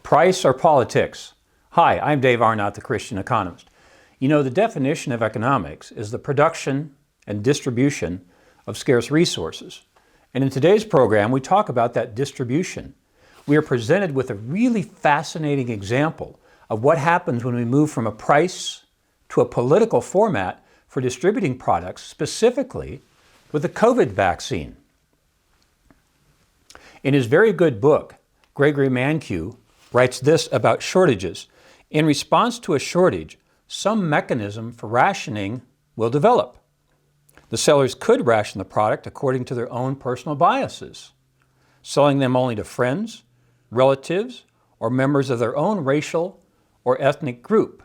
Price or politics? Hi, I'm Dave Arnott, the Christian Economist. You know, the definition of economics is the production and distribution of scarce resources. And in today's program, we talk about that distribution. We are presented with a really fascinating example of what happens when we move from a price to a political format for distributing products, specifically with the COVID vaccine. In his very good book, Gregory Mankiw writes this about shortages. In response to a shortage, some mechanism for rationing will develop. The sellers could ration the product according to their own personal biases, selling them only to friends, relatives, or members of their own racial or ethnic group.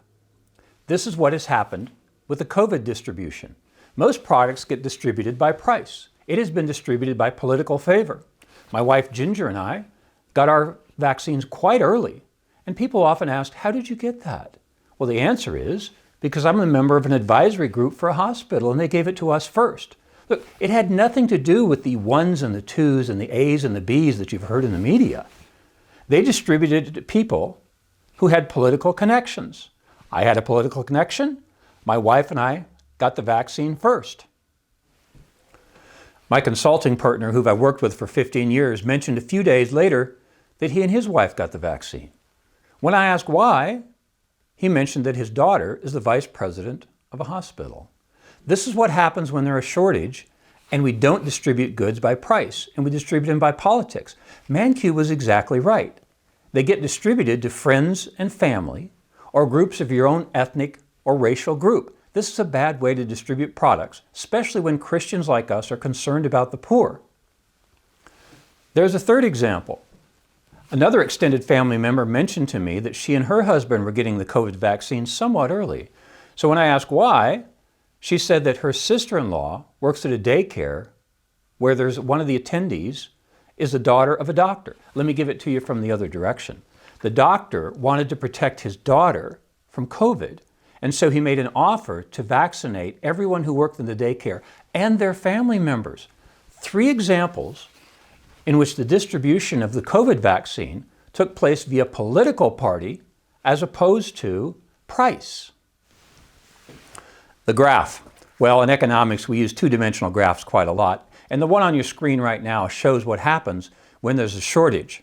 This is what has happened with the COVID distribution. Most products get distributed by price. It has been distributed by political favor. My wife Ginger and I got our vaccines quite early, and people often ask, how did you get that? Well, the answer is because I'm a member of an advisory group for a hospital and they gave it to us first. Look, it had nothing to do with the ones and the twos and the A's and the B's that you've heard in the media. They distributed it to people who had political connections. I had a political connection. My wife and I got the vaccine first. My consulting partner, who I've worked with for 15 years, mentioned a few days later that he and his wife got the vaccine. When I asked why, he mentioned that his daughter is the vice president of a hospital. This is what happens when there's a shortage and we don't distribute goods by price and we distribute them by politics. Mankiw was exactly right. They get distributed to friends and family or groups of your own ethnic or racial group. This is a bad way to distribute products, especially when Christians like us are concerned about the poor. There's a third example. Another extended family member mentioned to me that she and her husband were getting the COVID vaccine somewhat early. So when I asked why, she said that her sister-in-law works at a daycare where there's one of the attendees is the daughter of a doctor. Let me give it to you from the other direction. The doctor wanted to protect his daughter from COVID, and so he made an offer to vaccinate everyone who worked in the daycare and their family members. 3 examples in which the distribution of the COVID vaccine took place via political party as opposed to price. The graph. Well, in economics, we use 2-dimensional graphs quite a lot, and the one on your screen right now shows what happens when there's a shortage.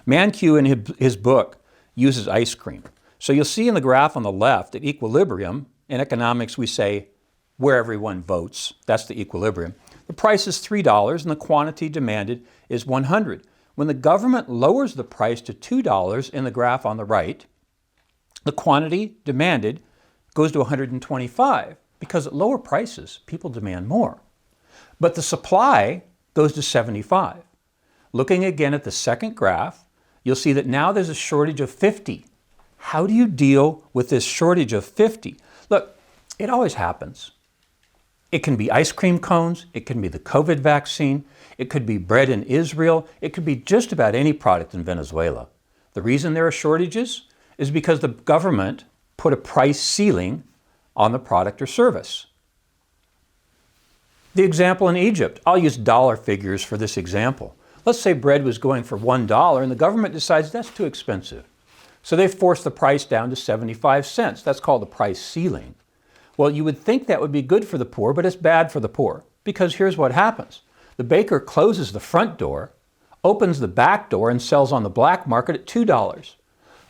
Mankiw in his book uses ice cream. So you'll see in the graph on the left, at equilibrium, in economics we say where everyone votes, that's the equilibrium. The price is $3 and the quantity demanded is 100. When the government lowers the price to $2 in the graph on the right, the quantity demanded goes to 125 because at lower prices, people demand more. But the supply goes to 75. Looking again at the second graph, you'll see that now there's a shortage of 50. How do you deal with this shortage of 50? Look, it always happens. It can be ice cream cones, it can be the COVID vaccine, it could be bread in Israel, it could be just about any product in Venezuela. The reason there are shortages is because the government put a price ceiling on the product or service. The example in Egypt, I'll use dollar figures for this example. Let's say bread was going for $1 and the government decides that's too expensive. So they force the price down to 75 cents. That's called the price ceiling. Well, you would think that would be good for the poor, but it's bad for the poor. Because here's what happens. The baker closes the front door, opens the back door, and sells on the black market at $2.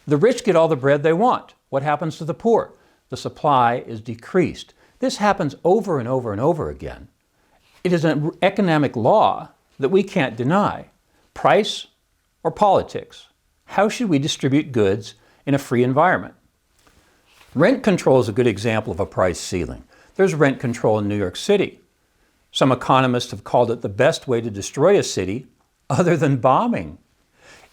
The rich get all the bread they want. What happens to the poor? The supply is decreased. This happens over and over and over again. It is an economic law that we can't deny. Price or politics? How should we distribute goods in a free environment? Rent control is a good example of a price ceiling. There's rent control in New York City. Some economists have called it the best way to destroy a city other than bombing.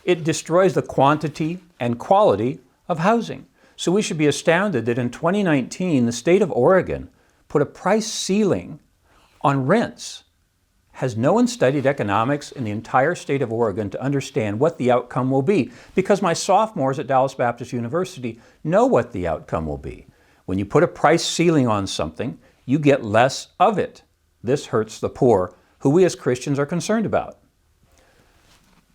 It destroys the quantity and quality of housing. So we should be astounded that in 2019, the state of Oregon put a price ceiling on rents. Has no one studied economics in the entire state of Oregon to understand what the outcome will be? Because my sophomores at Dallas Baptist University know what the outcome will be. When you put a price ceiling on something, you get less of it. This hurts the poor, who we as Christians are concerned about.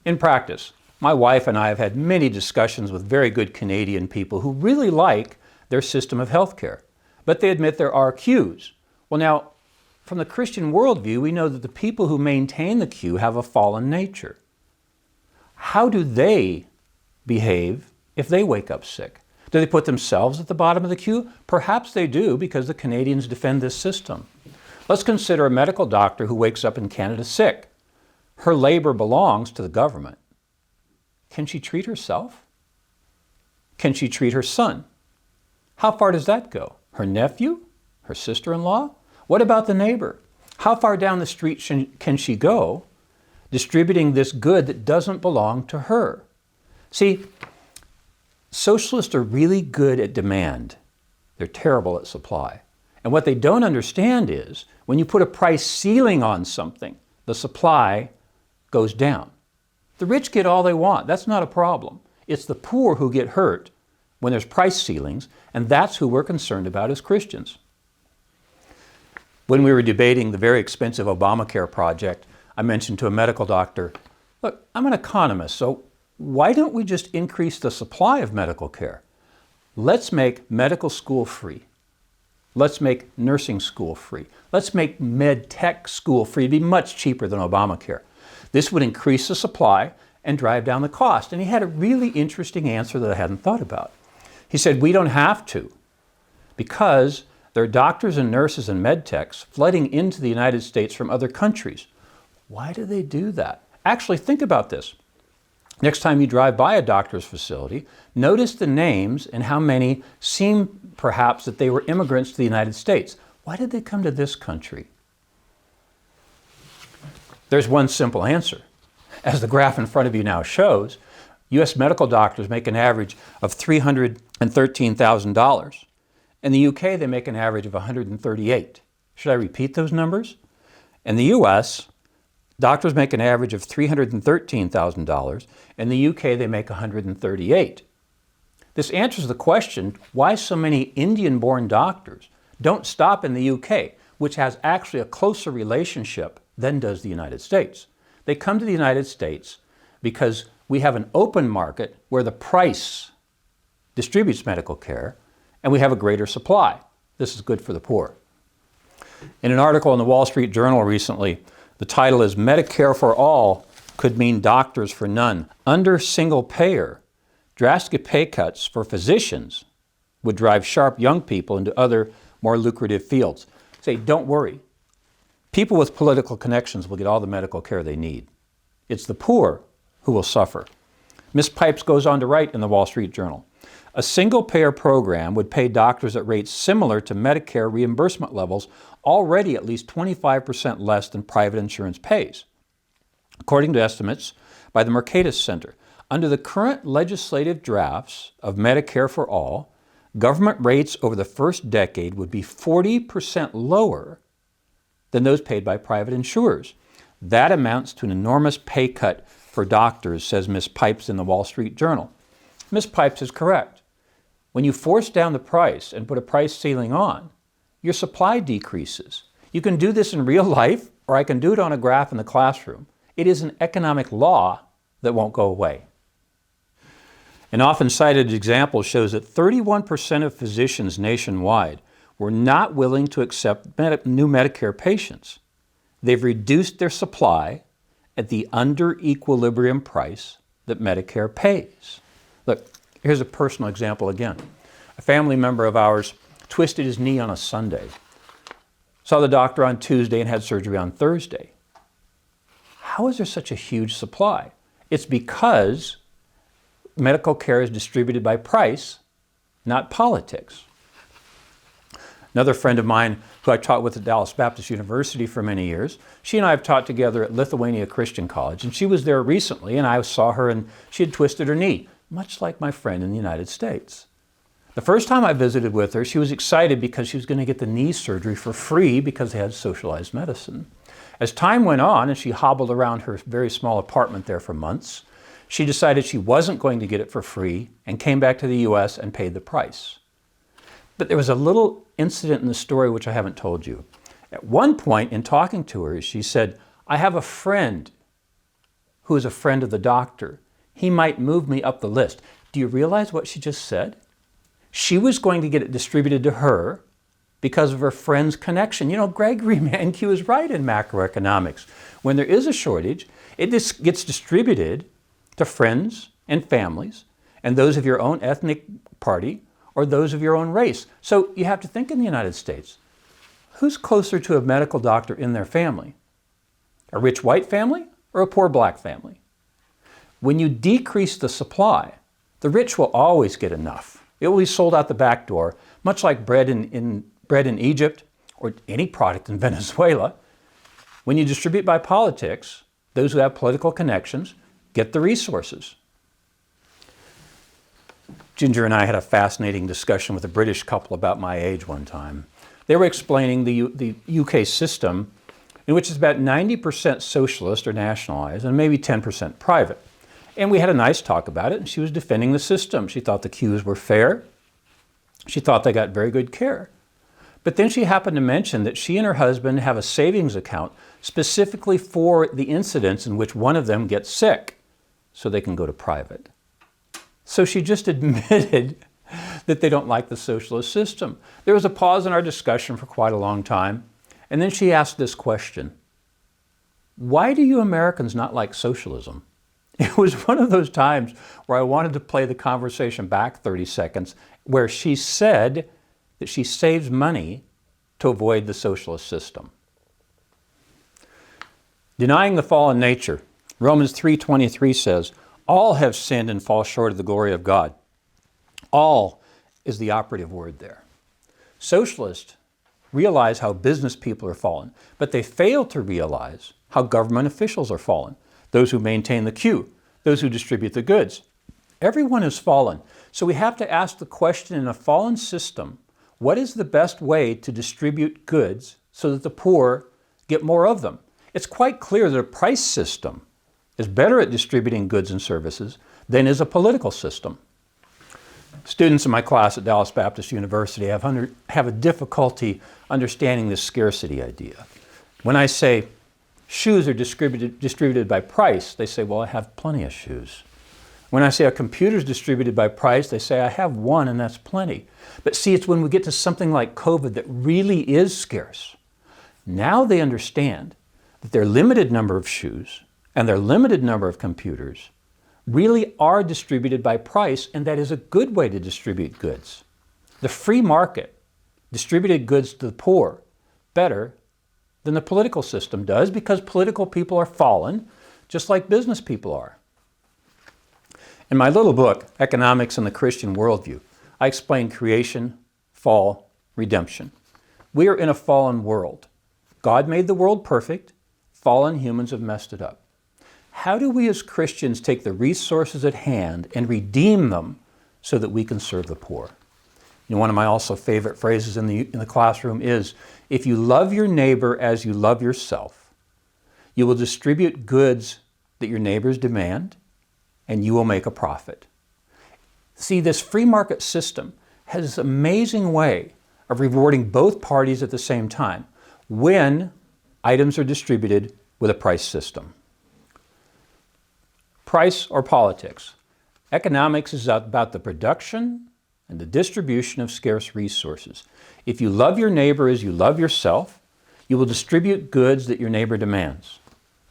In practice, My wife and I have had many discussions with very good Canadian people who really like their system of healthcare, but they admit there are queues. Well, now, from the Christian worldview, we know that the people who maintain the queue have a fallen nature. How do they behave if they wake up sick? Do they put themselves at the bottom of the queue? Perhaps they do, because the Canadians defend this system. Let's consider a medical doctor who wakes up in Canada sick. Her labor belongs to the government. Can she treat herself? Can she treat her son? How far does that go? Her nephew? Her sister-in-law? What about the neighbor? How far down the street can she go distributing this good that doesn't belong to her? See, socialists are really good at demand. They're terrible at supply. And what they don't understand is when you put a price ceiling on something, the supply goes down. The rich get all they want. That's not a problem. It's the poor who get hurt when there's price ceilings, and that's who we're concerned about as Christians. When we were debating the very expensive Obamacare project, I mentioned to a medical doctor, look, I'm an economist, so why don't we just increase the supply of medical care? Let's make medical school free. Let's make nursing school free. Let's make med tech school free. It'd be much cheaper than Obamacare. This would increase the supply and drive down the cost. And he had a really interesting answer that I hadn't thought about. He said, we don't have to, because there are doctors and nurses and med techs flooding into the United States from other countries. Why do they do that? Actually, think about this. Next time you drive by a doctor's facility, notice the names and how many seem perhaps that they were immigrants to the United States. Why did they come to this country? There's one simple answer. As the graph in front of you now shows, U.S. medical doctors make an average of $313,000. In the UK, they make an average of $138,000. Should I repeat those numbers? In the U.S., doctors make an average of $313,000. In the UK, they make $138,000. This answers the question, why so many Indian-born doctors don't stop in the UK, which has actually a closer relationship than does the United States. They come to the United States because we have an open market where the price distributes medical care, and we have a greater supply. This is good for the poor. In an article in the Wall Street Journal recently, the title is Medicare for All Could Mean Doctors for None. Under single payer, drastic pay cuts for physicians would drive sharp young people into other more lucrative fields. Say, don't worry. People with political connections will get all the medical care they need. It's the poor who will suffer. Ms. Pipes goes on to write in the Wall Street Journal, a single-payer program would pay doctors at rates similar to Medicare reimbursement levels, already at least 25% less than private insurance pays. According to estimates by the Mercatus Center, under the current legislative drafts of Medicare for All, government rates over the first decade would be 40% lower than those paid by private insurers. That amounts to an enormous pay cut for doctors, says Ms. Pipes in the Wall Street Journal. Ms. Pipes is correct. When you force down the price and put a price ceiling on, your supply decreases. You can do this in real life, or I can do it on a graph in the classroom. It is an economic law that won't go away. An often cited example shows that 31% of physicians nationwide were not willing to accept new Medicare patients. They've reduced their supply at the under equilibrium price that Medicare pays. Look, here's a personal example again. A family member of ours twisted his knee on a Sunday, saw the doctor on Tuesday and had surgery on Thursday. How is there such a huge supply? It's because medical care is distributed by price, not politics. Another friend of mine who I taught with at Dallas Baptist University for many years, she and I have taught together at Lithuania Christian College, and she was there recently, and I saw her and she had twisted her knee, much like my friend in the United States. The first time I visited with her, she was excited because she was going to get the knee surgery for free because they had socialized medicine. As time went on and she hobbled around her very small apartment there for months, she decided she wasn't going to get it for free and came back to the U.S. and paid the price. But there was a little incident in the story which I haven't told you. At one point in talking to her, she said, I have a friend who is a friend of the doctor. he might move me up the list. Do you realize what she just said? She was going to get it distributed to her because of her friend's connection. You know, Gregory Mankiw is right in macroeconomics. When there is a shortage, it just gets distributed to friends and families and those of your own ethnic party or those of your own race. So you have to think in the United States, who's closer to a medical doctor in their family? A rich white family or a poor black family? When you decrease the supply, the rich will always get enough. It will be sold out the back door, much like bread in Egypt or any product in Venezuela. When you distribute by politics, those who have political connections get the resources. Ginger and I had a fascinating discussion with a British couple about my age one time. They were explaining the UK system in which it's about 90% socialist or nationalized and maybe 10% private. And we had a nice talk about it, and she was defending the system. She thought the queues were fair. She thought they got very good care. But then she happened to mention that she and her husband have a savings account specifically for the incidents in which one of them gets sick, so they can go to private. So she just admitted that they don't like the socialist system. There was a pause in our discussion for quite a long time, and then she asked this question: why do you Americans not like socialism? It was one of those times where I wanted to play the conversation back 30 seconds, where she said that she saves money to avoid the socialist system. Denying the fallen nature, Romans 3:23 says, all have sinned and fall short of the glory of God. All is the operative word there. Socialists realize how business people are fallen, but they fail to realize how government officials are fallen. Those who maintain the queue, those who distribute the goods. Everyone is fallen. So we have to ask the question, in a fallen system, what is the best way to distribute goods so that the poor get more of them? It's quite clear that a price system is better at distributing goods and services than is a political system. Students in my class at Dallas Baptist University have a difficulty understanding this scarcity idea. When I say shoes are distributed by price, they say, well, I have plenty of shoes. When I say a computer is distributed by price, they say, I have one and that's plenty. But see, it's when we get to something like COVID that really is scarce. Now they understand that their limited number of shoes and their limited number of computers really are distributed by price, and that is a good way to distribute goods. The free market distributed goods to the poor better than the political system does, because political people are fallen, just like business people are. In my little book, Economics and the Christian Worldview, I explain creation, fall, redemption. We are in a fallen world. God made the world perfect. Fallen humans have messed it up. How do we as Christians take the resources at hand and redeem them so that we can serve the poor? You know, one of my also favorite phrases in the classroom is, if you love your neighbor as you love yourself, you will distribute goods that your neighbors demand, and you will make a profit. See, this free market system has this amazing way of rewarding both parties at the same time when items are distributed with a price system. Price or politics? Economics is about the production and the distribution of scarce resources. If you love your neighbor as you love yourself, you will distribute goods that your neighbor demands.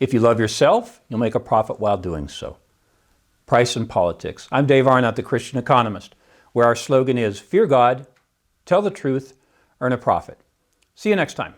If you love yourself, you'll make a profit while doing so. Price and politics. I'm Dave Arnott, the Christian Economist, where our slogan is, fear God, tell the truth, earn a profit. See you next time.